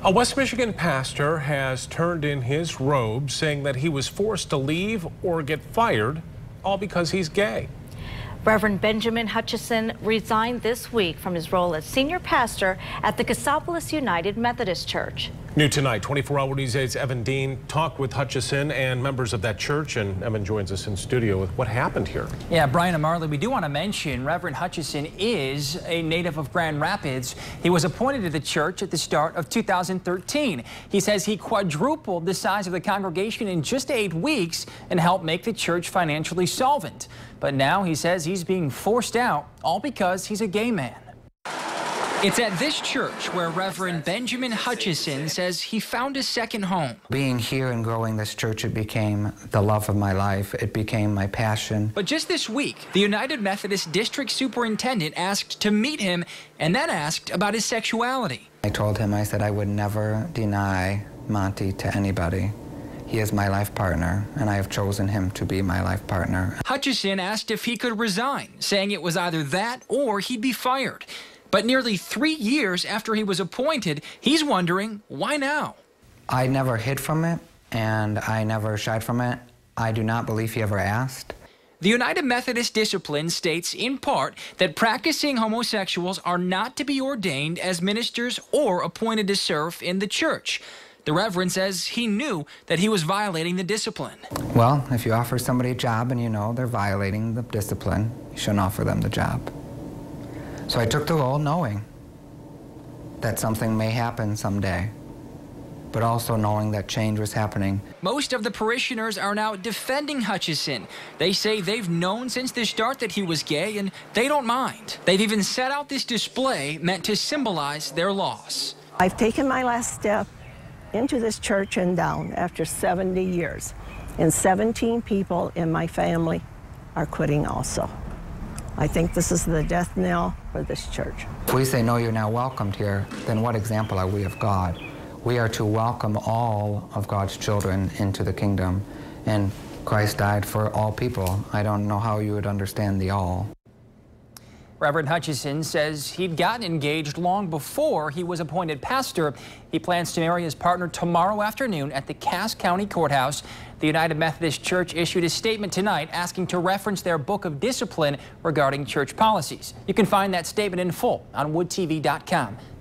A West Michigan pastor has turned in his robe, saying that he was forced to leave or get fired, all because he's gay. Reverend Benjamin Hutchison resigned this week from his role as senior pastor at the Cassopolis United Methodist Church. New tonight, 24-hour News 8's Evan Dean talked with Hutchison and members of that church, and Evan joins us in studio with what happened here. Yeah, Brian and Marley, we do want to mention Reverend Hutchison is a native of Grand Rapids. He was appointed to the church at the start of 2013. He says he quadrupled the size of the congregation in just 8 weeks and helped make the church financially solvent. But now he says he's being forced out, all because he's a gay man. It's at this church where Reverend Benjamin Hutchison says he found a second home. Being here and growing this church, it became the love of my life. It became my passion. But just this week, the United Methodist District Superintendent asked to meet him and then asked about his sexuality. I told him, I said I would never deny Monty to anybody. He is my life partner, and I have chosen him to be my life partner. Hutchison asked if he could resign, saying it was either that or he'd be fired. But nearly 3 years after he was appointed, he's wondering, why now? I never hid from it, and I never shied from it. I do not believe he ever asked. The United Methodist Discipline states, in part, that practicing homosexuals are not to be ordained as ministers or appointed to serve in the church. The Reverend says he knew that he was violating the discipline. Well, if you offer somebody a job and you know they're violating the discipline, you shouldn't offer them the job. So I took the role knowing that something may happen someday, but also knowing that change was happening. Most of the parishioners are now defending Hutchison. They say they've known since the start that he was gay, and they don't mind. They've even set out this display meant to symbolize their loss. I've taken my last step into this church and down after 70 years, and 17 people in my family are quitting also. I think this is the death knell for this church. If we say, no, you're now welcomed here, then what example are we of God? We are to welcome all of God's children into the kingdom, and Christ died for all people. I don't know how you would understand the all. Reverend Hutchison says he'd gotten engaged long before he was appointed pastor. He plans to marry his partner tomorrow afternoon at the Cass County Courthouse. The United Methodist Church issued a statement tonight asking to reference their book of discipline regarding church policies. You can find that statement in full on woodtv.com.